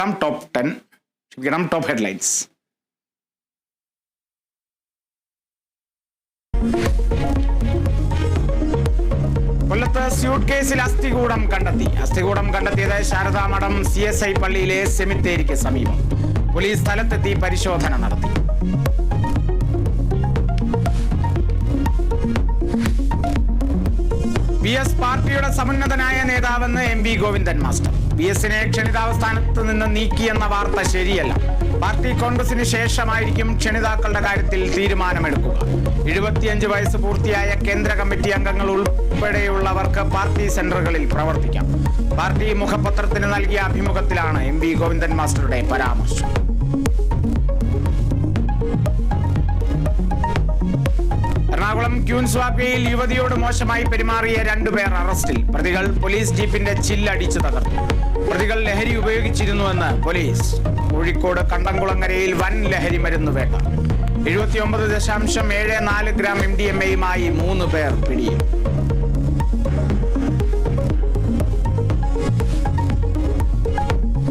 Top 10. Top headlines. കൊല്ലത്ത് suit കേസിൽ അസ്ഥികൂടം കണ്ടെത്തിയത് ശാരദാമഠം CSI പള്ളിയിലെ സെമിത്തേരിക്ക് സമീപം. പോലീസ് സ്ഥലത്തെത്തി പരിശോധന നടത്തി. VS പാർട്ടിയുടെ സമുന്നതനായ നേതാവെന്ന് MV ഗോവിന്ദൻ മാസ്റ്റർ. VSനെ ക്ഷണിതാവസ്ഥാനത്ത് നിന്ന് നീക്കിയെന്ന വാർത്ത ശരിയല്ല. പാർട്ടി കോൺഗ്രസിന് ശേഷമായിരിക്കും ക്ഷണിതാക്കളുടെ കാര്യത്തിൽ തീരുമാനമെടുക്കുക. 75 വയസ്സ് പൂർത്തിയായ കേന്ദ്ര കമ്മിറ്റി അംഗങ്ങൾ ഉൾപ്പെടെയുള്ളവർക്ക് പാർട്ടി സെന്ററുകളിൽ പ്രവർത്തിക്കാം. പാർട്ടി മുഖപത്രത്തിന് നൽകിയ അഭിമുഖത്തിലാണ് MV ഗോവിന്ദൻ മാസ്റ്ററുടെ പരാമർശം. എറണാകുളം ക്യൂൻസ്വാക്കയിൽ യുവതിയോട് മോശമായി പെരുമാറിയ 2 പേർ അറസ്റ്റിൽ. പ്രതികൾ പോലീസ് ജീപ്പിന്റെ ചില്ലടിച്ചു തകർത്തു. പ്രതികൾ ലഹരി ഉപയോഗിച്ചിരുന്നുവെന്ന് പോലീസ്. കോഴിക്കോട് കണ്ടംകുളങ്ങരയിൽ വൻ ലഹരി മരുന്ന് വേട്ട. 79.74 ഗ്രാം MDMA-യുമായി 3 പേർ പിടിയിൽ.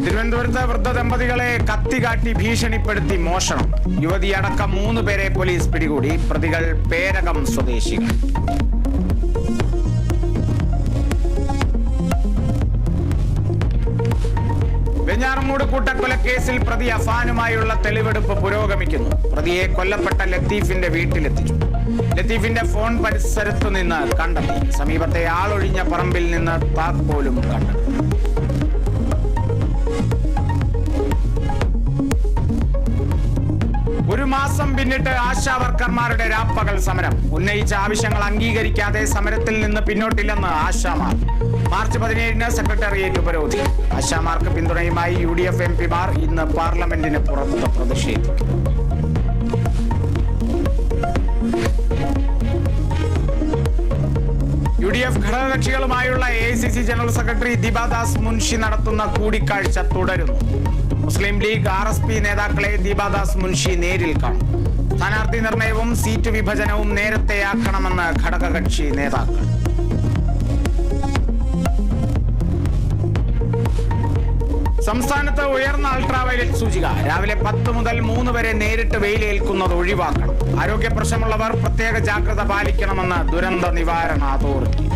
തിരുവനന്തപുരത്ത് വൃദ്ധ ദമ്പതികളെ കത്തികാട്ടി ഭീഷണിപ്പെടുത്തി മോഷണം. യുവതിയടക്കം 3 പേരെ പോലീസ് പിടികൂടി. പ്രതികൾ പേരകം സ്വദേശികൾ. വെഞ്ഞാറമൂട് കൂട്ടക്കൊലക്കേസിൽ പ്രതി അഫാനുമായുള്ള തെളിവെടുപ്പ് പുരോഗമിക്കുന്നു. പ്രതിയെ കൊല്ലപ്പെട്ട ലത്തീഫിന്റെ വീട്ടിലെത്തിച്ചു. ലത്തീഫിന്റെ ഫോൺ പരിസരത്തു നിന്ന് കണ്ടെത്തി. സമീപത്തെ ആളൊഴിഞ്ഞ പറമ്പിൽ നിന്ന് താക്കോലും കണ്ടെത്തി. ഒരു മാസം പിന്നിട്ട് ആശാവർക്കർമാരുടെ രാപ്പകൽ സമരം. ഉന്നയിച്ച ആവശ്യങ്ങൾ അംഗീകരിക്കാതെ സമരത്തിൽ നിന്ന് പിന്നോട്ടില്ലെന്ന് ആശാമാർ. March 17-ന് secretariat ഉപരോധി. ആശാമാർക്ക് പിന്തുണയുമായി UDF MP-മാർ ഇന്ന് പാർലമെന്റിന് പുറത്ത് പ്രതിഷേധിക്കും. UDF ഘടകകക്ഷികളുമായുള്ള AICC general secretary Deepa Das Munshi നടത്തുന്ന കൂടിക്കാഴ്ച തുടരുന്നു. മുസ്ലിം ലീഗ് RSP നേതാക്കളെ ദീപാദാസ് മുൻഷി നേരിൽ കാണും. സ്ഥാനാർത്ഥി നിർണയവും സീറ്റ് വിഭജനവും നേരത്തെയാക്കണമെന്ന് ഘടകകക്ഷി നേതാക്കൾ. സംസ്ഥാനത്ത് ഉയർന്ന അൾട്രാവയലറ്റ് സൂചിക. രാവിലെ 10 മുതൽ 3 വരെ നേരിട്ട് വെയിലേൽക്കുന്നത് ഒഴിവാക്കണം. ആരോഗ്യ പ്രശ്നമുള്ളവർ പ്രത്യേക ജാഗ്രത പാലിക്കണമെന്ന് ദുരന്ത നിവാരണ അതോറിറ്റി.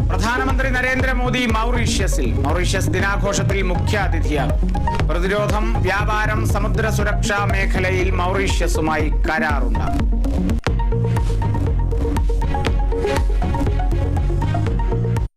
പ്രധാനമന്ത്രി നരേന്ദ്രമോദി മൗറീഷ്യസ് ദിനാഘോഷത്തിൽ മുഖ്യാതിഥിയാകും. പ്രതിരോധം, വ്യാപാരം, സമുദ്ര സുരക്ഷാ മേഖലയിൽ മൗറീഷ്യസുമായി കരാറുണ്ടാകും.